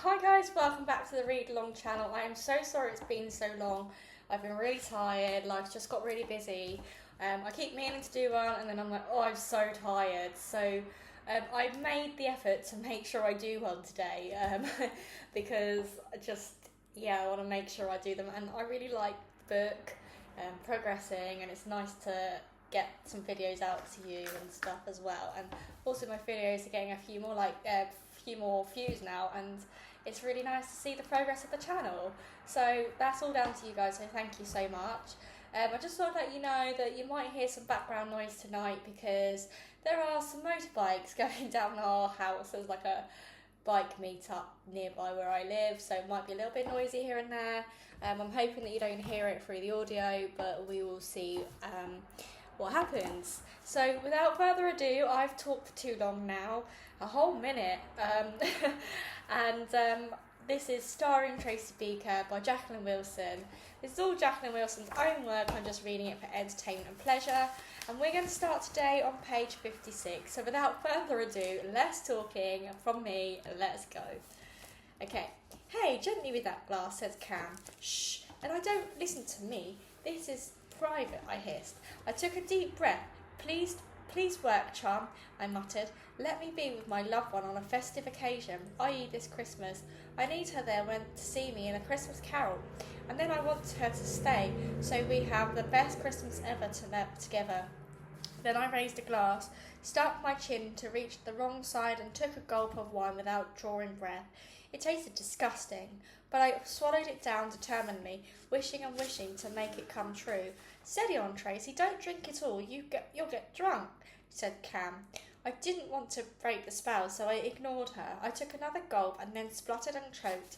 Hi guys, welcome back to the Read Along channel. I am so sorry it's been so long. I've been really tired, life's just got really busy. I keep meaning to do one and then I'm like, oh, I'm so tired. So I made the effort to make sure I do one today because I want to make sure I do them. And I really like the book, progressing, and it's nice to get some videos out to you and stuff as well. And also my videos are getting a few more views now, and it's really nice to see the progress of the channel. So that's all down to you guys, so thank you so much. I just thought I'd let you know that you might hear some background noise tonight because there are some motorbikes going down our house. There's like a bike meetup nearby where I live, so it might be a little bit noisy here and there. I'm hoping that you don't hear it through the audio, but we will see what happens. So without further ado, I've talked for too long now, a whole minute, and this is starring Tracy Beaker by Jaqueline Wilson. This is all Jaqueline Wilson's own work. I'm just reading it for entertainment and pleasure, and we're going to start today on page 56. So without further ado, less talking from me, let's go. Okay. Hey, gently with that glass, says Cam. Shh, and I don't listen to me. This is private, I hissed. I took a deep breath. Please work, charm, I muttered. Let me be with my loved one on a festive occasion, i.e. this Christmas. I need her there when to see me in a Christmas carol, and then I want her to stay, so we have the best Christmas ever together. Then I raised a glass, stuck my chin to reach the wrong side, and took a gulp of wine without drawing breath. It tasted disgusting, but I swallowed it down determinedly, wishing to make it come true. Steady on, Tracy, don't drink it all, you'll get drunk, said Cam. I didn't want to break the spell, so I ignored her. I took another gulp and then spluttered and choked.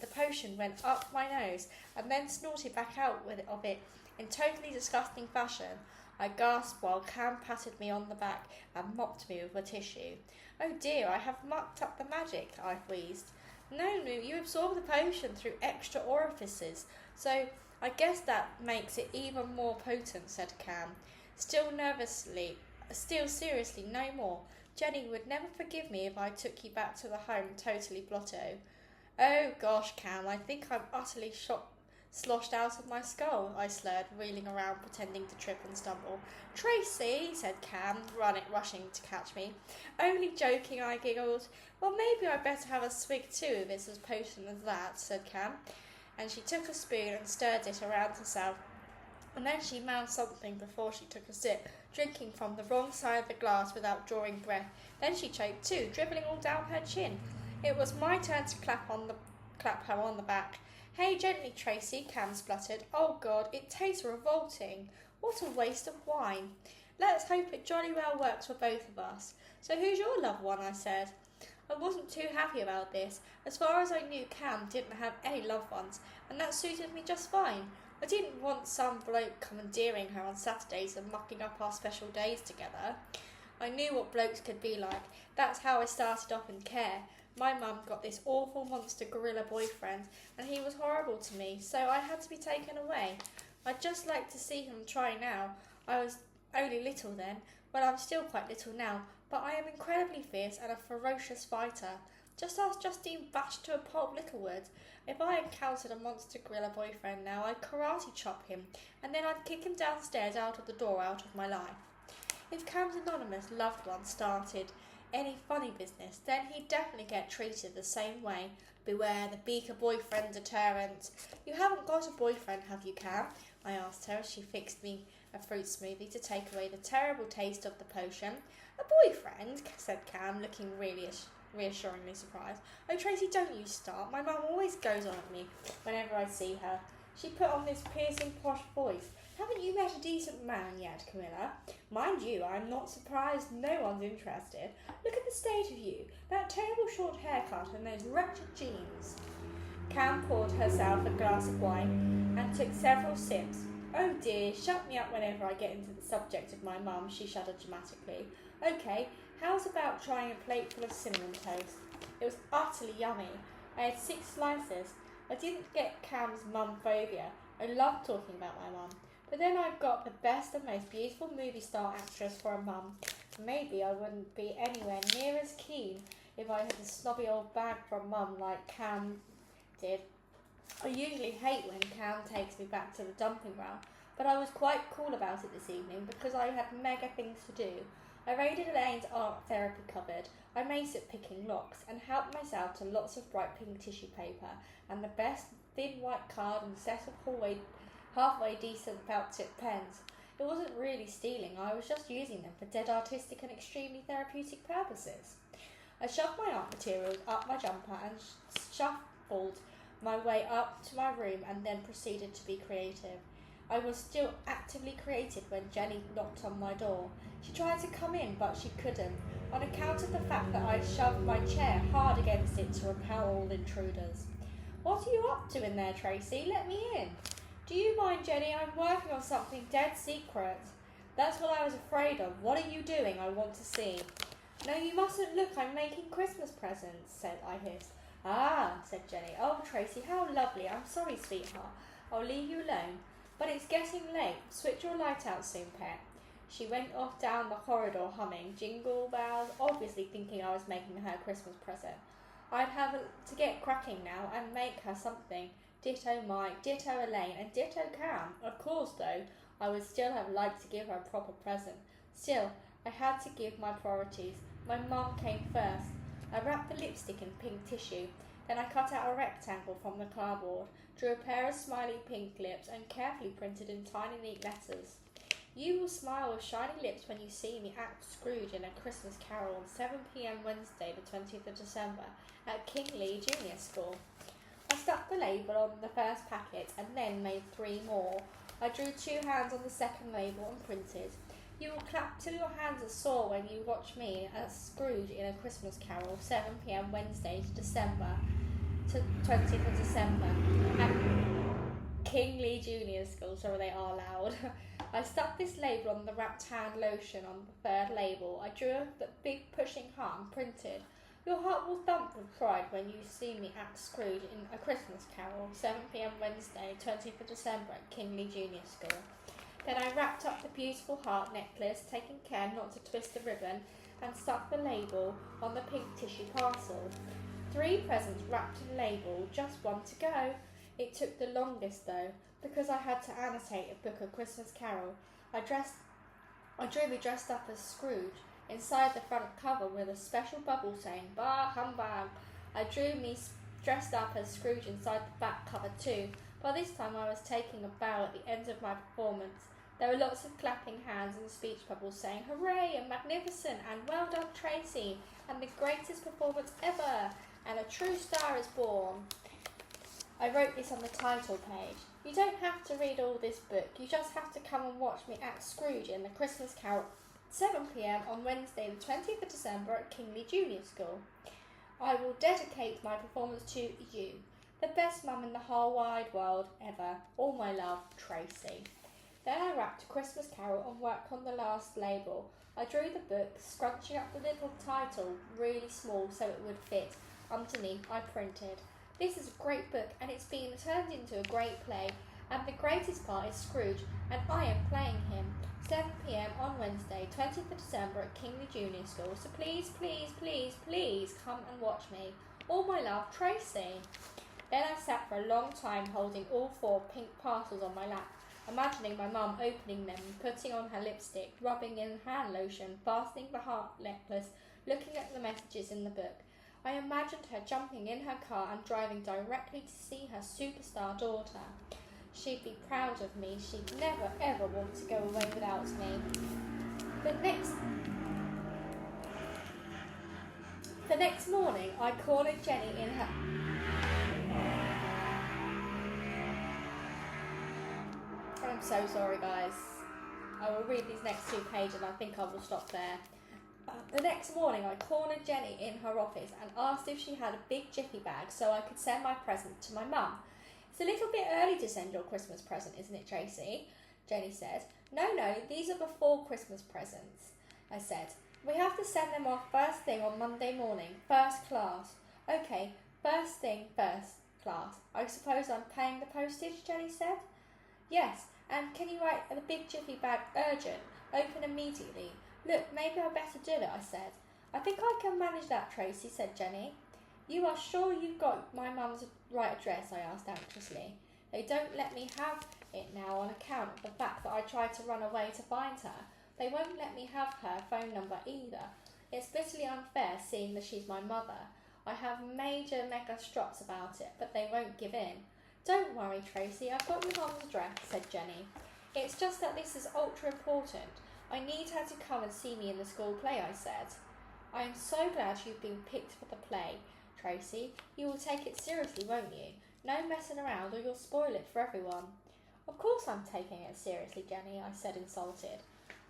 The potion went up my nose and then snorted back out of it in totally disgusting fashion. I gasped while Cam patted me on the back and mopped me with a tissue. Oh dear, I have mucked up the magic, I wheezed. No, you absorb the potion through extra orifices, so I guess that makes it even more potent, said Cam. Still seriously, no more. Jenny would never forgive me if I took you back to the home totally blotto. Oh gosh, Cam, I think I'm utterly sloshed out of my skull, I slurred, reeling around, pretending to trip and stumble. Tracy, said Cam, rushing to catch me. Only joking, I giggled. Well, maybe I'd better have a swig too if it's as potent as that, said Cam. And she took a spoon and stirred it around herself. And then she mouthed something before she took a sip, drinking from the wrong side of the glass without drawing breath. Then she choked too, dribbling all down her chin. It was my turn to clap her on the back. Hey, gently, Tracy, Cam spluttered. Oh, God, it tastes revolting. What a waste of wine. Let's hope it jolly well works for both of us. So who's your loved one, I said. I wasn't too happy about this. As far as I knew, Cam didn't have any loved ones, and that suited me just fine. I didn't want some bloke commandeering her on Saturdays and mucking up our special days together. I knew what blokes could be like. That's how I started off in care. My mum got this awful monster gorilla boyfriend, and he was horrible to me, so I had to be taken away. I'd just like to see him try now. I was only little then. Well, I'm still quite little now, but I am incredibly fierce and a ferocious fighter. Just ask Justine Bash to a pulp Littlewood. If I encountered a monster gorilla boyfriend now, I'd karate chop him, and then I'd kick him downstairs out of the door out of my life. If Cam's anonymous loved one started any funny business, then he'd definitely get treated the same way. Beware the Beaker boyfriend deterrent. You haven't got a boyfriend, have you, Cam? I asked her as she fixed me a fruit smoothie to take away the terrible taste of the potion. A boyfriend? Said Cam, looking really reassuringly surprised. Oh, Tracy, don't you start. My mum always goes on at me whenever I see her. She put on this piercing posh voice. Haven't you met a decent man yet, Camilla? Mind you, I'm not surprised no one's interested. Look at the state of you. That terrible short haircut and those wretched jeans. Cam poured herself a glass of wine and took several sips. Oh dear, shut me up whenever I get into the subject of my mum, she shuddered dramatically. Okay, how's about trying a plate full of cinnamon toast? It was utterly yummy. I had 6 slices. I didn't get Cam's mum phobia. I love talking about my mum. But then I've got the best and most beautiful movie star actress for a mum. Maybe I wouldn't be anywhere near as keen if I had a snobby old bag from Mum like Cam did. I usually hate when Cam takes me back to the dumping ground, but I was quite cool about it this evening because I had mega things to do. I raided Elaine's art therapy cupboard, I maced at picking locks, and helped myself to lots of bright pink tissue paper and the best thin white card and a set of halfway decent felt tip pens. It wasn't really stealing, I was just using them for dead artistic and extremely therapeutic purposes. I shoved my art materials up my jumper and shuffled my way up to my room and then proceeded to be creative. I was still actively creative when Jenny knocked on my door. She tried to come in, but she couldn't, on account of the fact that I shoved my chair hard against it to repel all intruders. "What are you up to in there, Tracy? Let me in." "Do you mind, Jenny? I'm working on something dead secret." "That's what I was afraid of. What are you doing? I want to see." "No, you mustn't look. I'm making Christmas presents," I hissed. "Ah," said Jenny. "Oh, Tracy, how lovely. I'm sorry, sweetheart. I'll leave you alone. But it's getting late. Switch your light out soon, pet." She went off down the corridor humming Jingle Bells, obviously thinking I was making her a Christmas present. I'd have to get cracking now and make her something. Ditto Mike, ditto Elaine, and ditto Cam. Of course, though, I would still have liked to give her a proper present. Still, I had to give my priorities. My mum came first. I wrapped the lipstick in pink tissue. Then I cut out a rectangle from the cardboard, drew a pair of smiley pink lips, and carefully printed in tiny neat letters. "You will smile with shiny lips when you see me act Scrooge in A Christmas Carol on 7 p.m. Wednesday, the 20th of December, at Kingley Junior School." I stuck the label on the first packet and then made 3 more. I drew 2 hands on the second label and printed, "You will clap till your hands are sore when you watch me as Scrooge in A Christmas Carol, 7 p.m. Wednesday to 20th of December, at Kingley Junior School," so they are loud. I stuck this label on the wrapped hand lotion on the 3rd label. I drew a big pushing heart and printed, "Your heart will thump with pride when you see me act Scrooge in A Christmas Carol, 7 p.m. Wednesday, 20th of December at Kingley Junior School." Then I wrapped up the beautiful heart necklace, taking care not to twist the ribbon, and stuck the label on the pink tissue parcel. 3 presents wrapped and labelled, just 1 to go. It took the longest though, because I had to annotate a book of Christmas Carol. I drew me dressed up as Scrooge inside the front cover with a special bubble saying "Bah humbug." I drew me dressed up as Scrooge inside the back cover too. By this time I was taking a bow at the end of my performance. There were lots of clapping hands and speech bubbles saying "Hooray" and "Magnificent" and "Well done, Tracy" and "The greatest performance ever" and "A true star is born." I wrote this on the title page. You don't have to read all this book. You just have to come and watch me act Scrooge in The Christmas Carol, 7 p.m. on Wednesday, the 20th of December at Kingley Junior School. I will dedicate my performance to you, the best mum in the whole wide world ever. All my love, Tracy. Then I wrapped a Christmas Carol and worked on the last label. I drew the book, scrunching up the little title really small so it would fit. Underneath, I printed, "This is a great book and it's been turned into a great play. And the greatest part is Scrooge, and I am playing him. 7 p.m. on Wednesday, 20th of December at Kingley Junior School. So please, please, please, please come and watch me. All my love, Tracy." Then I sat for a long time holding all 4 pink parcels on my lap, imagining my mum opening them and putting on her lipstick, rubbing in hand lotion, fastening the heart necklace, looking at the messages in the book. I imagined her jumping in her car and driving directly to see her superstar daughter. She'd be proud of me. She'd never ever want to go away without me. The next morning, I cornered Jenny in her... I'm so sorry, guys. I will read these next 2 pages and I think I will stop there. The next morning, I cornered Jenny in her office and asked if she had a big jiffy bag so I could send my present to my mum. "It's a little bit early to send your Christmas present, isn't it, Tracy?" Jenny said. No, these are before Christmas presents," I said. "We have to send them off first thing on Monday morning, first class." "Okay, first thing, first class. I suppose I'm paying the postage," Jenny said. "Yes, and can you write the big jiffy bag urgent, open immediately? Look, maybe I'd better do it," I said. I think I can manage that, Tracy, said Jenny. You are sure you've got my mum's right address? I asked anxiously. They don't let me have it now on account of the fact that I tried to run away to find her. They won't let me have her phone number either. It's bitterly unfair seeing that she's my mother. I have major mega struts about it, but they won't give in. Don't worry, Tracy, I've got your mum's address, said Jenny. It's just that this is ultra important. I need her to come and see me in the school play, I said. I am so glad you've been picked for the play, Tracy. You will take it seriously, won't you? No messing around or you'll spoil it for everyone. Of course I'm taking it seriously, Jenny, I said, insulted.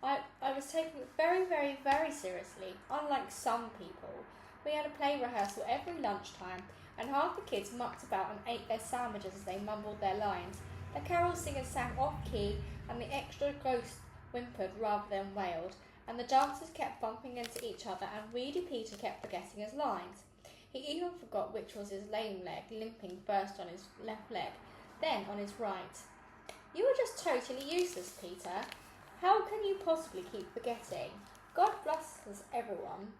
I was taking it very, very, very seriously, unlike some people. We had a play rehearsal every lunchtime, and half the kids mucked about and ate their sandwiches as they mumbled their lines. The carol singers sang off-key, and the extra ghost whimpered rather than wailed, and the dancers kept bumping into each other, and Weedy Peter kept forgetting his lines. He even forgot which was his lame leg, limping first on his left leg, then on his right. You are just totally useless, Peter. How can you possibly keep forgetting? God blesses everyone,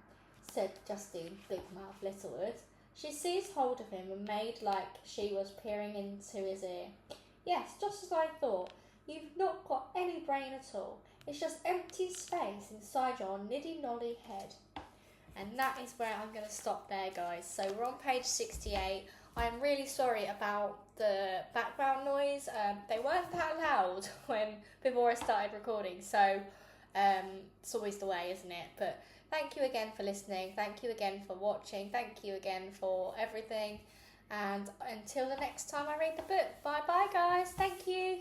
said Justine Big Mouth Littlewood. She seized hold of him and made like she was peering into his ear. Yes, just as I thought. You've not got any brain at all. It's just empty space inside your niddy-noddy head. And that is where I'm going to stop there, guys. So we're on page 68. I'm really sorry about the background noise. They weren't that loud before I started recording. So it's always the way, isn't it? But thank you again for listening. Thank you again for watching. Thank you again for everything. And until the next time I read the book. Bye-bye, guys. Thank you.